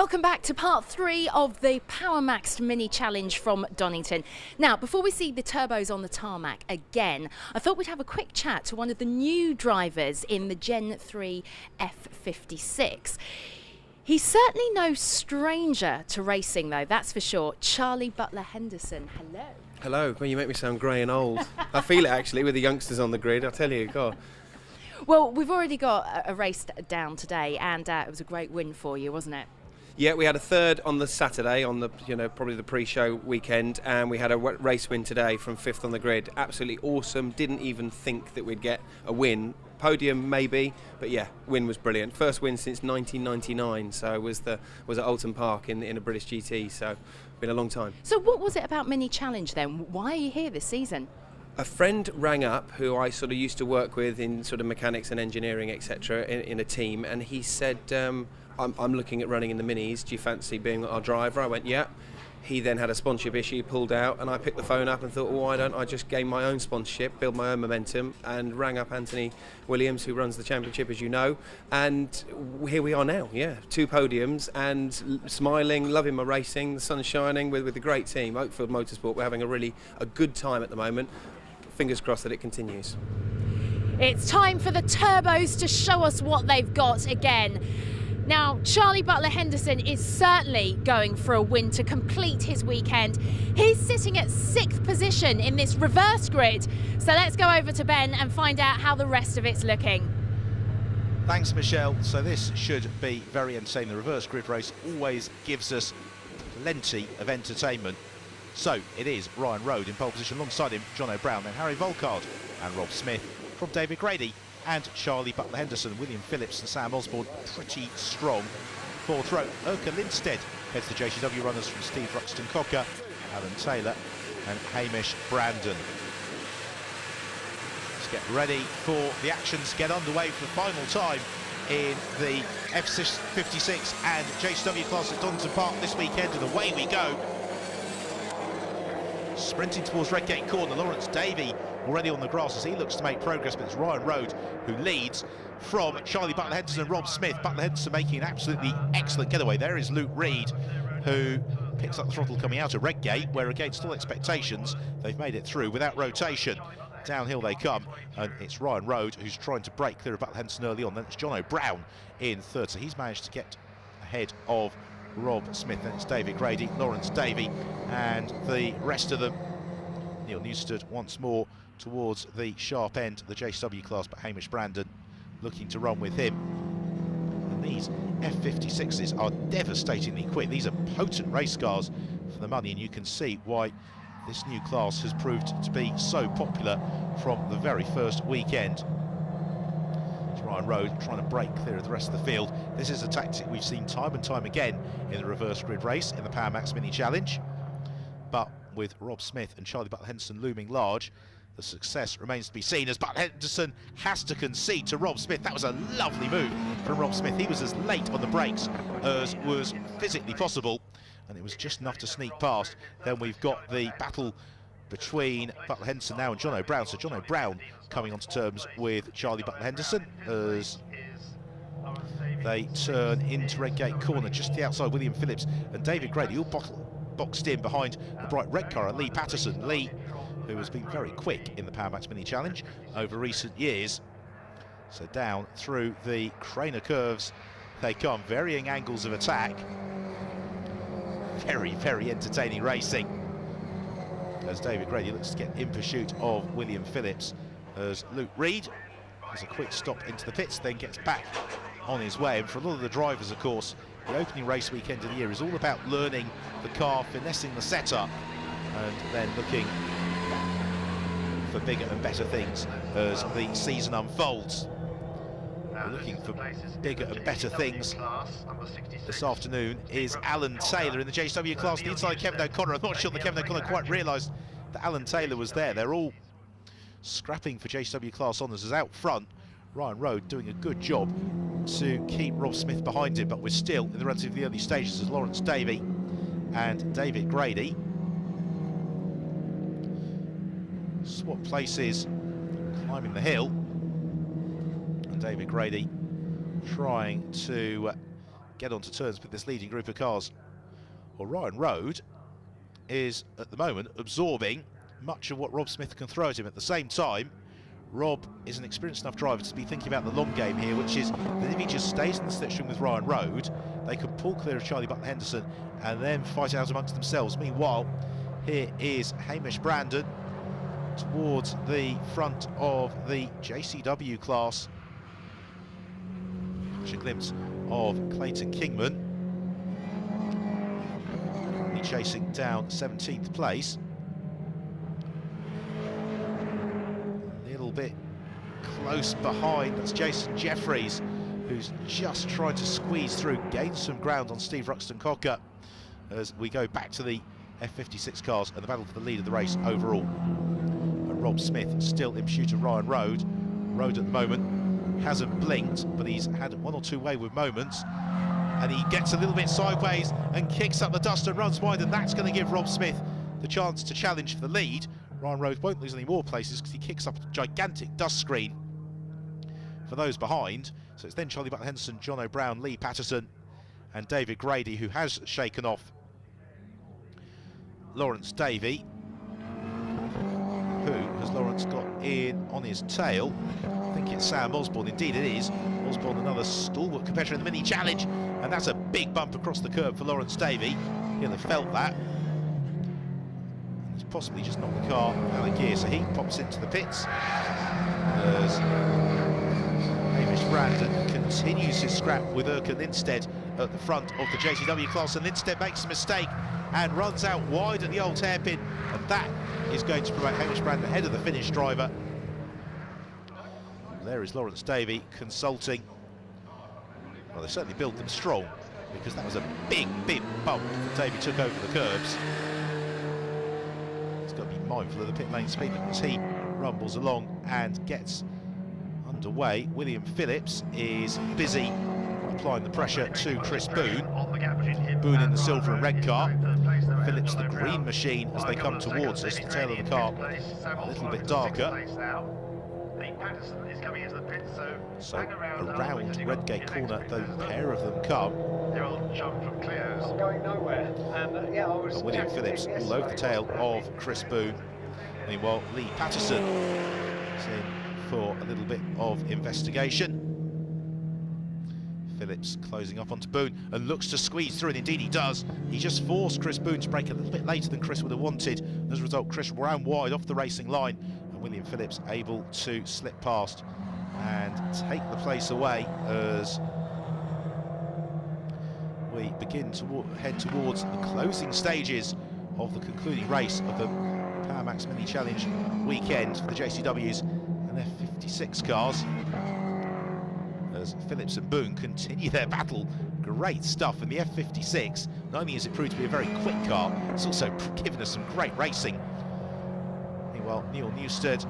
Welcome back to part 3 of the Power Max Mini Challenge from Donington. Now, before we see the turbos on the tarmac again, I thought we'd have a quick chat to one of the new drivers in the Gen 3 F56. He's certainly no stranger to racing, though, that's for sure. Charlie Butler-Henderson, hello. Hello. Well, you make me sound grey and old. I feel it, actually, with the youngsters on the grid, I tell you, God. Well, we've already got a race down today, and it was a great win for you, wasn't it? Yeah, we had a third on the Saturday, on the probably the pre-show weekend, and we had a race win today from 5th on the grid. Absolutely awesome. Didn't even think that we'd get a win. Podium maybe, but yeah, win was brilliant. First win since 1999, so was at Oulton Park in a British GT. So been a long time. So what was it about Mini Challenge then? Why are you here this season? A friend rang up who I sort of used to work with in sort of mechanics and engineering, etc., in a team, and he said, I'm looking at running in the minis. Do you fancy being our driver? I went, yeah. He then had a sponsorship issue, pulled out, and I picked the phone up and thought, well, why don't I just gain my own sponsorship, build my own momentum, and rang up Anthony Williams, who runs the championship, as you know, and here we are now, yeah. 2 podiums, and smiling, loving my racing, the sun's shining, with a great team, Oakfield Motorsport. We're having a good time at the moment. Fingers crossed that it continues. It's time for the turbos to show us what they've got again. Now, Charlie Butler-Henderson is certainly going for a win to complete his weekend. He's sitting at 6th position in this reverse grid. So let's go over to Ben and find out how the rest of it's looking. Thanks, Michelle. So this should be very entertaining. The reverse grid race always gives us plenty of entertainment. So it is Ryan Rode in pole position, alongside him Jono Brown, then Harry Volkard and Rob Smith from David Grady, and Charlie Butler-Henderson, William Phillips and Sam Osborne. Pretty strong 4th row. Urca Lindstead heads the JCW runners from Steve Ruxton-Cocker, Alan Taylor and Hamish Brandon. Let's get ready for the action to get underway for the final time in the F56 and JCW class at Donington Park this weekend, and away we go. Sprinting towards Redgate Corner, Lawrence Davey already on the grass as he looks to make progress, but it's Ryan Rode who leads from Charlie Butler-Henderson and Rob Smith. Butler-Henderson making an absolutely excellent getaway. There is Luke Reed, who picks up the throttle coming out of Redgate, where against all expectations they've made it through without rotation. Downhill they come, and it's Ryan Rode who's trying to break clear of Butler-Henderson early on. Then it's Jono Brown in 3rd, so he's managed to get ahead of Rob Smith. Then it's David Grady, Lawrence Davey, and the rest of them. Neil Newstead once more towards the sharp end of the JCW class, but Hamish Brandon looking to run with him. And these F56s are devastatingly quick. These are potent race cars for the money, and you can see why this new class has proved to be so popular from the very first weekend. Ryan Rode trying to break clear of the rest of the field. This is a tactic we've seen time and time again in the reverse grid race in the Power Max Mini Challenge. But with Rob Smith and Charlie Butler-Henderson looming large, the success remains to be seen as Butler-Henderson has to concede to Rob Smith. That was a lovely move from Rob Smith. He was as late on the brakes as was physically possible, and it was just enough to sneak past. Then we've got the battle between Butler-Henderson now and Jono Brown. So Jono Brown coming onto terms with Charlie Butler-Henderson as they turn into Redgate Corner, just the outside. William Phillips and David Grady all boxed in behind the bright red car, and Lee Patterson. Lee, who has been very quick in the Power Max Mini Challenge over recent years. So down through the Craner curves they come, varying angles of attack. Very, very entertaining racing as David Grady looks to get in pursuit of William Phillips, as Luke Reed has a quick stop into the pits, then gets back on his way. And for a lot of the drivers, of course, the opening race weekend of the year is all about learning the car, finessing the setup, and then looking for bigger and better things as the season unfolds. We're looking for bigger and better things this afternoon is Alan Taylor in the JCW class, the inside Kevin O'Connor. I'm not sure that Kevin O'Connor quite realised that Alan Taylor was there. They're all scrapping for JCW class honours as out front. Ryan Rode doing a good job to keep Rob Smith behind him, but we're still in the relatively early stages as Lawrence Davey and David Grady swap places, climbing the hill, and David Grady trying to get onto terms with this leading group of cars. Well, Ryan Road is, at the moment, absorbing much of what Rob Smith can throw at him. At the same time, Rob is an experienced enough driver to be thinking about the long game here, which is that if he just stays in the slipstream with Ryan Road, they can pull clear of Charlie Butler Henderson and then fight out amongst themselves. Meanwhile, here is Hamish Brandon towards the front of the JCW class. Catch a glimpse of Clayton Kingman, chasing down 17th place. A little bit close behind, that's Jason Jeffries, who's just trying to squeeze through, gain some ground on Steve Ruxton-Cocker as we go back to the F56 cars and the battle for the lead of the race overall. And Rob Smith still in pursuit of Ryan Road. Road at the moment hasn't blinked, but he's had one or two wayward moments, and he gets a little bit sideways and kicks up the dust and runs wide, and that's going to give Rob Smith the chance to challenge for the lead. Ryan Road won't lose any more places because he kicks up a gigantic dust screen for those behind. So it's then Charlie Butler Henderson, John O'Brown, Lee Patterson and David Grady, who has shaken off Lawrence Davey. Who has Lawrence got in on his tail? I think it's Sam Osborne. Indeed it is. Osborne, another stalwart competitor in the mini challenge, and that's a big bump across the curb for Lawrence Davey. He'll have felt that. He's possibly just knocked the car out of gear, so he pops into the pits as Hamish Brandon continues his scrap with Erkan Lindstedt at the front of the JCW class, and Lindstedt makes a mistake and runs out wide at the old hairpin, and that is going to promote Hamish Brandon ahead of the Finnish driver. There is Lawrence Davey consulting. Well, they certainly build them strong, because that was a big bump that Davey took over the curbs. He's got to be mindful of the pit lane speed as he rumbles along and gets underway. William Phillips is busy applying the pressure to Chris Boone. Boone in the silver and red car. Phillips the green machine as they come towards us. The tail of the car a little bit darker. So around Redgate corner, the pair of them come. And William Phillips all over the tail of Chris Boone. Meanwhile, Lee Patterson is in for a little bit of investigation. Phillips closing up onto Boone and looks to squeeze through, and indeed he does. He just forced Chris Boone to brake a little bit later than Chris would have wanted. As a result, Chris ran wide off the racing line, and William Phillips able to slip past and take the place away as we begin to head towards the closing stages of the concluding race of the Power Max Mini Challenge weekend for the JCWs and their 56 cars. As Phillips and Boone continue their battle. Great stuff in the F56. Not only has it proved to be a very quick car, it's also given us some great racing. Meanwhile, Neil Newstead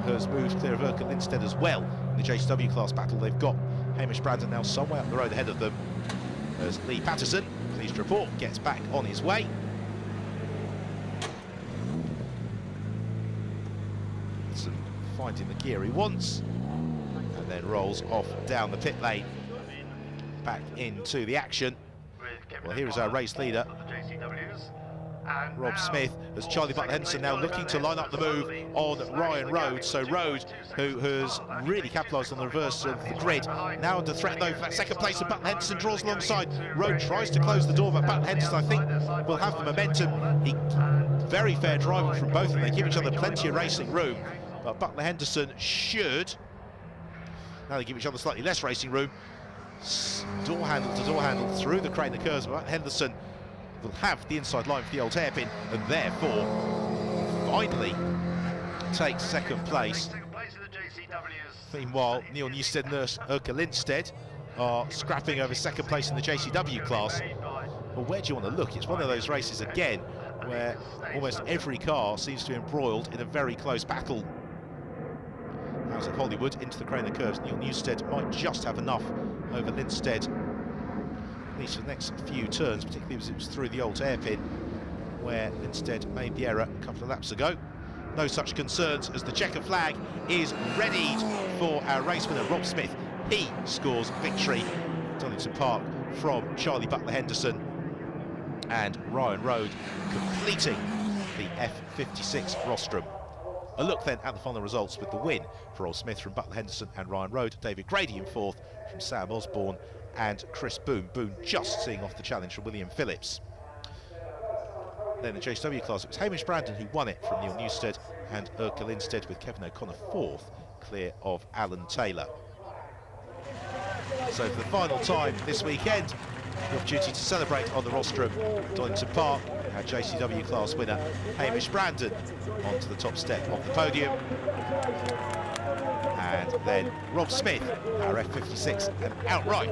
has moved clear of Erkan Lindstedt as well in the JCW class battle. They've got Hamish Brandon now some way up the road ahead of them, as Lee Patterson, pleased to report, gets back on his way. Some finding the gear he wants, and then rolls off down the pit lane back into the action. Well, here is our race leader, Rob Smith, as Charlie Butler Henderson now looking to line up the move on Ryan Road. So Road, who has really capitalised on the reverse of the grid, now under threat though for that second place, and Butler Henderson draws alongside. Road tries to close the door, but Butler Henderson, I think, will have the momentum. Very fair driving from both of them. They give each other plenty of racing room, but Butler Henderson should, now they give each other slightly less racing room, door handle to door handle through the crane that curves, but Henderson will have the inside line for the old hairpin, and therefore finally takes second place. Meanwhile, Neil Newstead and Erkan Lindstedt are scrapping over second place in the JCW class. Well, where do you want to look? It's one of those races again where almost every car seems to be embroiled in a very close battle. House of Hollywood into the crane that curves. Neil Newstead might just have enough over Lindstedt, at least for the next few turns, particularly as it was through the old hairpin where Lindstedt made the error a couple of laps ago. No such concerns as the checker flag is readied for our race winner, Rob Smith. He scores victory at Donington Park from Charlie Butler-Henderson, and Ryan Rode completing the F56 rostrum. A look then at the final results with the win for Rob Smith from Butler-Henderson and Ryan Rode, David Grady in fourth from Sam Osborne and Chris Boone. Boone just seeing off the challenge from William Phillips. Then the JCW class, it was Hamish Brandon who won it from Neil Newstead, and Urkel Instead with Kevin O'Connor fourth, clear of Alan Taylor. So for the final time this weekend, the opportunity to celebrate on the rostrum, Donington Park, our JCW class winner Hamish Brandon onto the top step of the podium, and then Rob Smith, our F56 and outright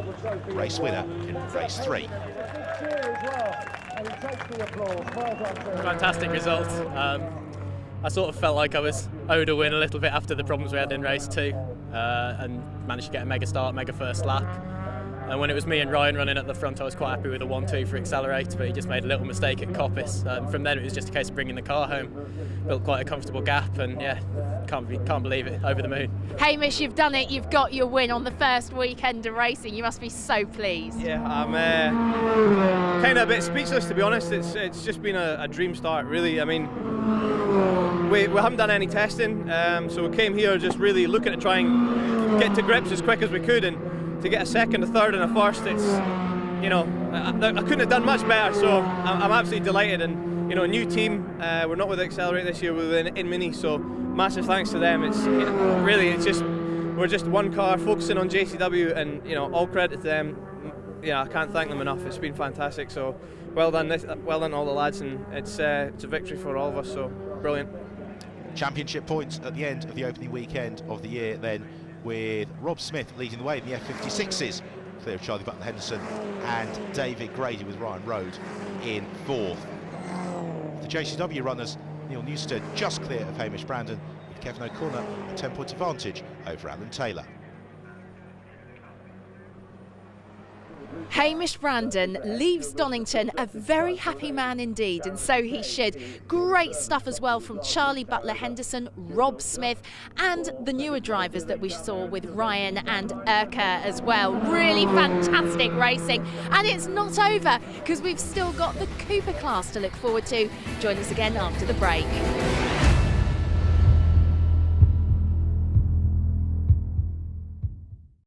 race winner in race 3. Fantastic result. I sort of felt like I was owed a win a little bit after the problems we had in race 2, and managed to get a mega start, mega first lap. And when it was me and Ryan running at the front, I was quite happy with a 1-2 for Accelerate, but he just made a little mistake at Coppice. From then it was just a case of bringing the car home. Built quite a comfortable gap, and yeah, can't believe it, over the moon. Hamish, you've done it, you've got your win on the first weekend of racing. You must be so pleased. Yeah, I'm kind of a bit speechless, to be honest. It's just been a dream start, really. I mean, we haven't done any testing, so we came here just really looking to try and get to grips as quick as we could, and to get a second, a third and a first, it's, you know, I couldn't have done much better, so I'm absolutely delighted. And, you know, a new team, we're not with Accelerate this year, we're in Mini, so massive thanks to them. It's, you know, really, it's just, we're just one car focusing on JCW, and, you know, all credit to them. Yeah, I can't thank them enough. It's been fantastic, so well done all the lads, and it's a victory for all of us, so brilliant. Championship points at the end of the opening weekend of the year then, with Rob Smith leading the way in the F56s, clear of Charlie Butler-Henderson, and David Grady with Ryan Rode in fourth. The JCW runners, Neil Newstead just clear of Hamish Brandon, with Kevin O'Connor a 10-point advantage over Alan Taylor. Hamish Brandon leaves Donington a very happy man indeed, and so he should. Great stuff as well from Charlie Butler-Henderson, Rob Smith, and the newer drivers that we saw with Ryan and Urkel as well. Really fantastic racing, and it's not over because we've still got the Cooper class to look forward to. Join us again after the break.